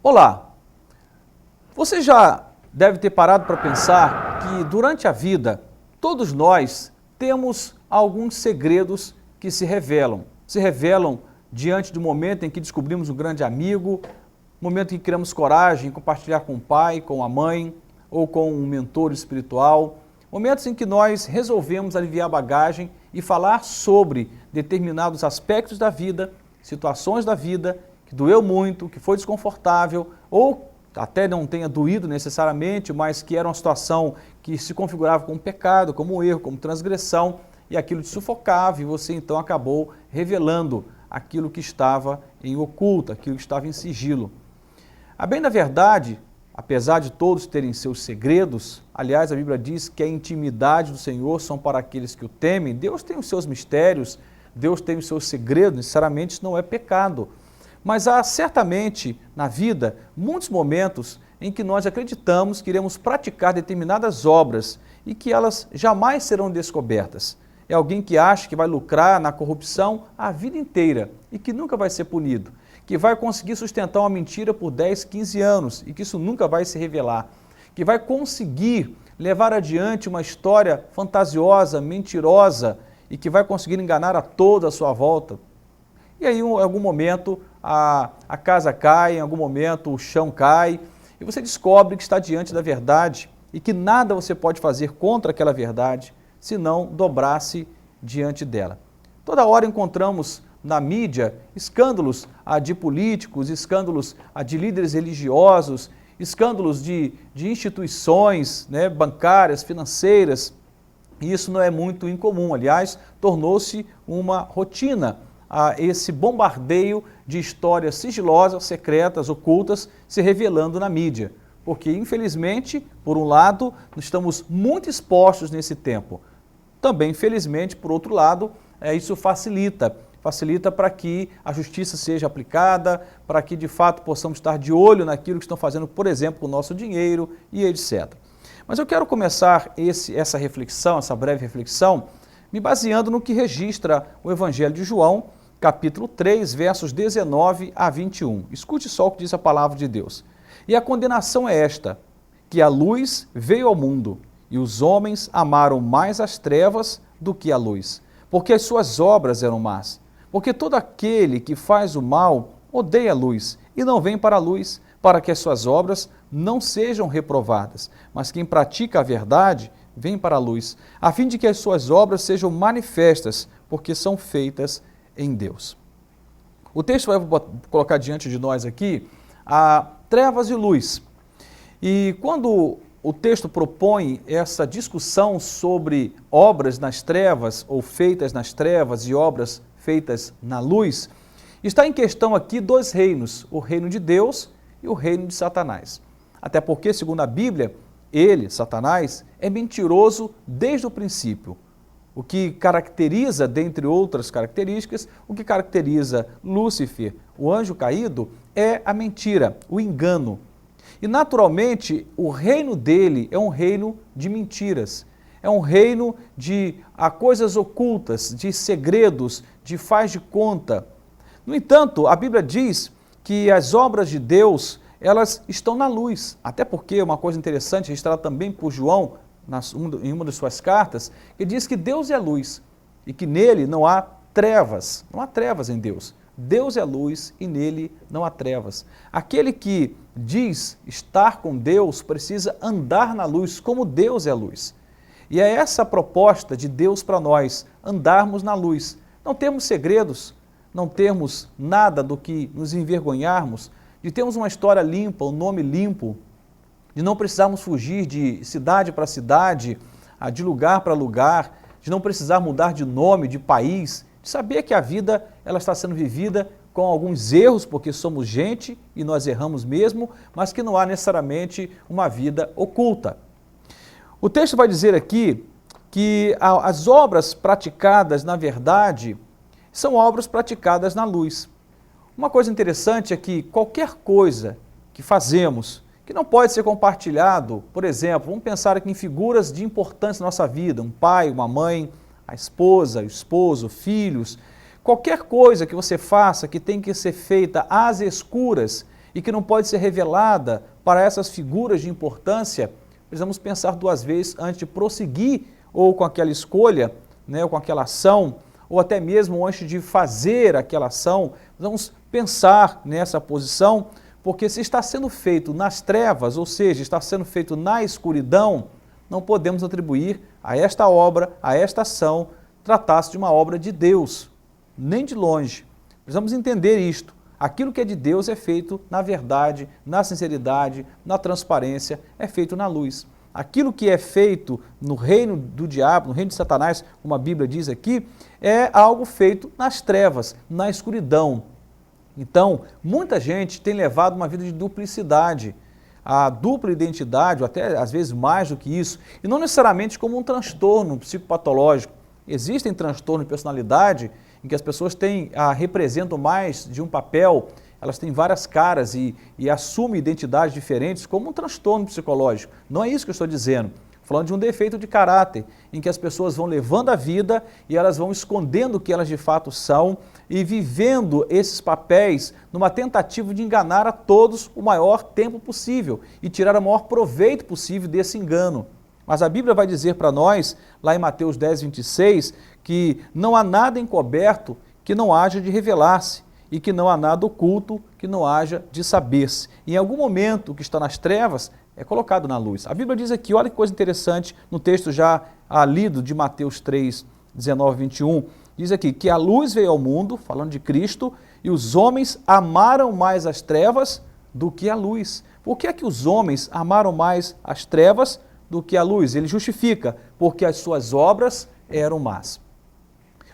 Olá, você já deve ter parado para pensar que durante a vida todos nós temos alguns segredos que se revelam diante do momento em que descobrimos um grande amigo, momento em que criamos coragem em compartilhar com o pai, com a mãe ou com um mentor espiritual, momentos em que nós resolvemos aliviar a bagagem e falar sobre determinados aspectos da vida, situações da vida que doeu muito, que foi desconfortável ou até não tenha doído necessariamente, mas que era uma situação que se configurava como pecado, como erro, como transgressão, e aquilo te sufocava e você então acabou revelando aquilo que estava em oculto, aquilo que estava em sigilo. A bem da verdade, apesar de todos terem seus segredos, aliás, a Bíblia diz que a intimidade do Senhor são para aqueles que o temem, Deus tem os seus mistérios, Deus tem os seus segredos, necessariamente isso não é pecado. Mas há certamente na vida muitos momentos em que nós acreditamos que iremos praticar determinadas obras e que elas jamais serão descobertas. É alguém que acha que vai lucrar na corrupção a vida inteira e que nunca vai ser punido, que vai conseguir sustentar uma mentira por 10, 15 anos e que isso nunca vai se revelar, que vai conseguir levar adiante uma história fantasiosa, mentirosa e que vai conseguir enganar a toda a sua volta. E aí, em algum momento, a casa cai, em algum momento o chão cai, e você descobre que está diante da verdade e que nada você pode fazer contra aquela verdade, se não dobrar-se diante dela. Toda hora encontramos na mídia escândalos de políticos, escândalos de líderes religiosos, escândalos de instituições bancárias, financeiras, e isso não é muito incomum, aliás, tornou-se uma rotina esse bombardeio de histórias sigilosas, secretas, ocultas, se revelando na mídia. Porque, infelizmente, por um lado, nós estamos muito expostos nesse tempo. Também, infelizmente, por outro lado, isso facilita para que a justiça seja aplicada, para que, de fato, possamos estar de olho naquilo que estão fazendo, por exemplo, com o nosso dinheiro e etc. Mas eu quero começar essa reflexão, essa breve reflexão, me baseando no que registra o Evangelho de João, capítulo 3, versos 19 a 21. Escute só o que diz a palavra de Deus. E a condenação é esta, que a luz veio ao mundo, e os homens amaram mais as trevas do que a luz, porque as suas obras eram más. Porque todo aquele que faz o mal odeia a luz, e não vem para a luz, para que as suas obras não sejam reprovadas. Mas quem pratica a verdade, vem para a luz, a fim de que as suas obras sejam manifestas, porque são feitas em Deus. O texto vai colocar diante de nós aqui trevas e luz. E quando o texto propõe essa discussão sobre obras nas trevas ou feitas nas trevas e obras feitas na luz, está em questão aqui dois reinos, o reino de Deus e o reino de Satanás. Até porque, segundo a Bíblia, ele, Satanás, é mentiroso desde o princípio. O que caracteriza, dentre outras características, o que caracteriza Lúcifer, o anjo caído, é a mentira, o engano. E, naturalmente, o reino dele é um reino de mentiras, é um reino de coisas ocultas, de segredos, de faz de conta. No entanto, a Bíblia diz que as obras de Deus, elas estão na luz, até porque uma coisa interessante, registrada também por João, em uma de suas cartas, que diz que Deus é luz e que nele não há trevas em Deus. Deus é luz e nele não há trevas. Aquele que diz estar com Deus precisa andar na luz como Deus é luz. E é essa a proposta de Deus para nós, andarmos na luz. Não termos segredos, não termos nada do que nos envergonharmos, de termos uma história limpa, um nome limpo, de não precisarmos fugir de cidade para cidade, de lugar para lugar, de não precisar mudar de nome, de país, de saber que a vida ela está sendo vivida com alguns erros, porque somos gente e nós erramos mesmo, mas que não há necessariamente uma vida oculta. O texto vai dizer aqui que as obras praticadas na verdade são obras praticadas na luz. Uma coisa interessante é que qualquer coisa que fazemos, que não pode ser compartilhado, por exemplo, vamos pensar aqui em figuras de importância na nossa vida, um pai, uma mãe, a esposa, o esposo, filhos, qualquer coisa que você faça que tem que ser feita às escuras, e que não pode ser revelada para essas figuras de importância, precisamos pensar duas vezes antes de prosseguir ou com aquela escolha, né, ou com aquela ação, ou até mesmo antes de fazer aquela ação. Vamos pensar nessa posição, porque se está sendo feito nas trevas, ou seja, está sendo feito na escuridão, não podemos atribuir a esta obra, a esta ação, tratar-se de uma obra de Deus, nem de longe. Precisamos entender isto. Aquilo que é de Deus é feito na verdade, na sinceridade, na transparência, é feito na luz. Aquilo que é feito no reino do diabo, no reino de Satanás, como a Bíblia diz aqui, é algo feito nas trevas, na escuridão. Então, muita gente tem levado uma vida de duplicidade, a dupla identidade, ou até às vezes mais do que isso, e não necessariamente como um transtorno psicopatológico. Existem transtornos de personalidade em que as pessoas representam mais de um papel, elas têm várias caras e assumem identidades diferentes como um transtorno psicológico. Não é isso que eu estou dizendo. Falando de um defeito de caráter, em que as pessoas vão levando a vida e elas vão escondendo o que elas de fato são e vivendo esses papéis numa tentativa de enganar a todos o maior tempo possível e tirar o maior proveito possível desse engano. Mas a Bíblia vai dizer para nós, lá em Mateus 10, 26, que não há nada encoberto que não haja de revelar-se e que não há nada oculto que não haja de saber-se. Em algum momento o que está nas trevas é colocado na luz. A Bíblia diz aqui, olha que coisa interessante, no texto já lido de Mateus 3, 19, 21, diz aqui que a luz veio ao mundo, falando de Cristo, e os homens amaram mais as trevas do que a luz. Por que é que os homens amaram mais as trevas do que a luz? Ele justifica, porque as suas obras eram más.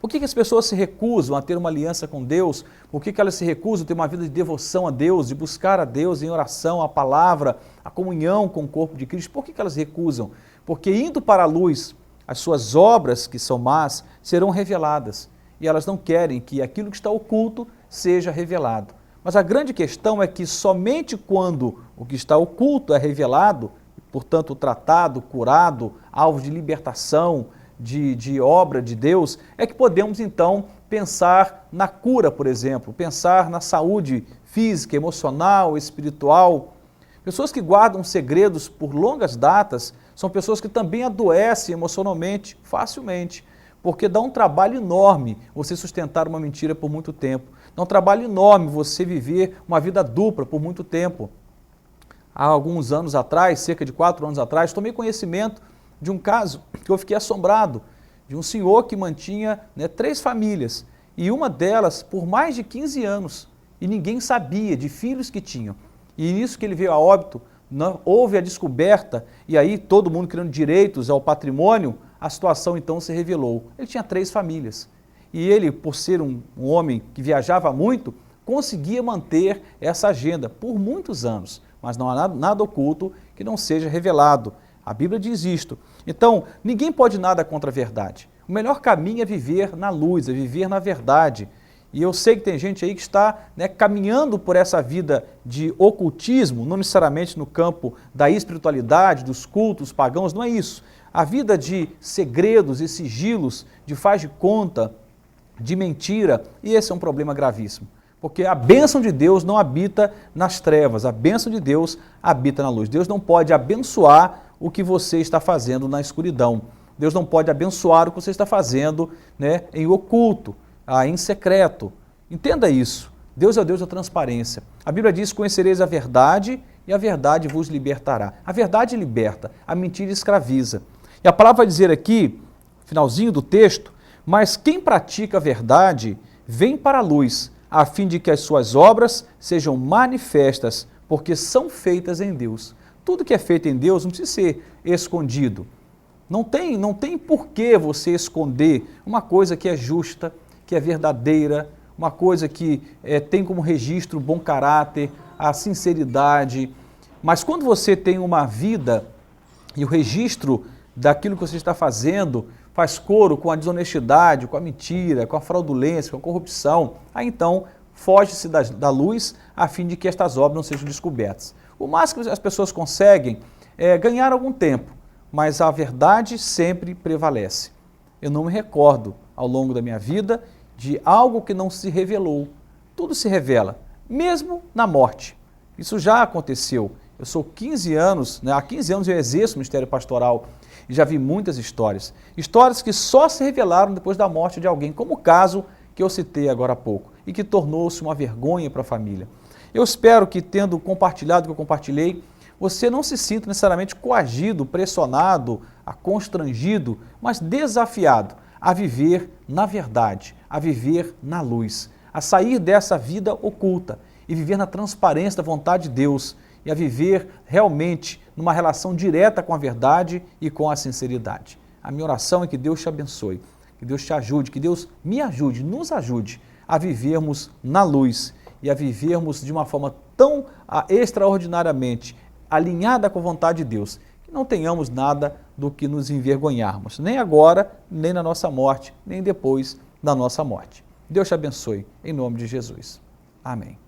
Por que as pessoas se recusam a ter uma aliança com Deus? Por que elas se recusam a ter uma vida de devoção a Deus, de buscar a Deus em oração, a palavra, a comunhão com o corpo de Cristo? Por que elas recusam? Porque indo para a luz, as suas obras que são más serão reveladas. E elas não querem que aquilo que está oculto seja revelado. Mas a grande questão é que somente quando o que está oculto é revelado, portanto tratado, curado, alvo de libertação, de obra de Deus, é que podemos então pensar na cura, por exemplo, pensar na saúde física, emocional, espiritual. Pessoas que guardam segredos por longas datas são pessoas que também adoecem emocionalmente facilmente, porque dá um trabalho enorme você sustentar uma mentira por muito tempo, dá um trabalho enorme você viver uma vida dupla por muito tempo. Há alguns anos atrás, cerca de 4 anos atrás, tomei conhecimento de um caso que eu fiquei assombrado, de um senhor que mantinha 3 famílias, e uma delas por mais de 15 anos, e ninguém sabia de filhos que tinham. E nisso que ele veio a óbito, houve a descoberta, e aí todo mundo criando direitos ao patrimônio, a situação então se revelou. Ele tinha 3 famílias, e ele, por ser um homem que viajava muito, conseguia manter essa agenda por muitos anos, mas não há nada oculto que não seja revelado. A Bíblia diz isto. Então, ninguém pode nada contra a verdade. O melhor caminho é viver na luz, é viver na verdade. E eu sei que tem gente aí que está caminhando por essa vida de ocultismo, não necessariamente no campo da espiritualidade, dos cultos pagãos, não é isso. A vida de segredos e sigilos, de faz de conta, de mentira, e esse é um problema gravíssimo. Porque a bênção de Deus não habita nas trevas, a bênção de Deus habita na luz. Deus não pode abençoar o que você está fazendo na escuridão. Deus não pode abençoar o que você está fazendo em oculto, em secreto. Entenda isso. Deus é o Deus da transparência. A Bíblia diz: conhecereis a verdade e a verdade vos libertará. A verdade liberta, a mentira escraviza. E a palavra vai dizer aqui, finalzinho do texto, mas quem pratica a verdade vem para a luz, a fim de que as suas obras sejam manifestas, porque são feitas em Deus. Tudo que é feito em Deus não precisa ser escondido. Não tem por que você esconder uma coisa que é justa, que é verdadeira, uma coisa que tem como registro o bom caráter, a sinceridade. Mas quando você tem uma vida e o registro daquilo que você está fazendo faz coro com a desonestidade, com a mentira, com a fraudulência, com a corrupção, aí então foge-se da luz a fim de que estas obras não sejam descobertas. O máximo que as pessoas conseguem é ganhar algum tempo, mas a verdade sempre prevalece. Eu não me recordo, ao longo da minha vida, de algo que não se revelou. Tudo se revela, mesmo na morte. Isso já aconteceu. Eu sou 15 anos, há 15 anos eu exerço o ministério pastoral e já vi muitas histórias. Histórias que só se revelaram depois da morte de alguém, como o caso que eu citei agora há pouco e que tornou-se uma vergonha para a família. Eu espero que, tendo compartilhado o que eu compartilhei, você não se sinta necessariamente coagido, pressionado, constrangido, mas desafiado a viver na verdade, a viver na luz, a sair dessa vida oculta e viver na transparência da vontade de Deus e a viver realmente numa relação direta com a verdade e com a sinceridade. A minha oração é que Deus te abençoe, que Deus te ajude, que Deus me ajude, nos ajude a vivermos na luz e a vivermos de uma forma tão extraordinariamente alinhada com a vontade de Deus, que não tenhamos nada do que nos envergonharmos, nem agora, nem na nossa morte, nem depois da nossa morte. Deus te abençoe, em nome de Jesus. Amém.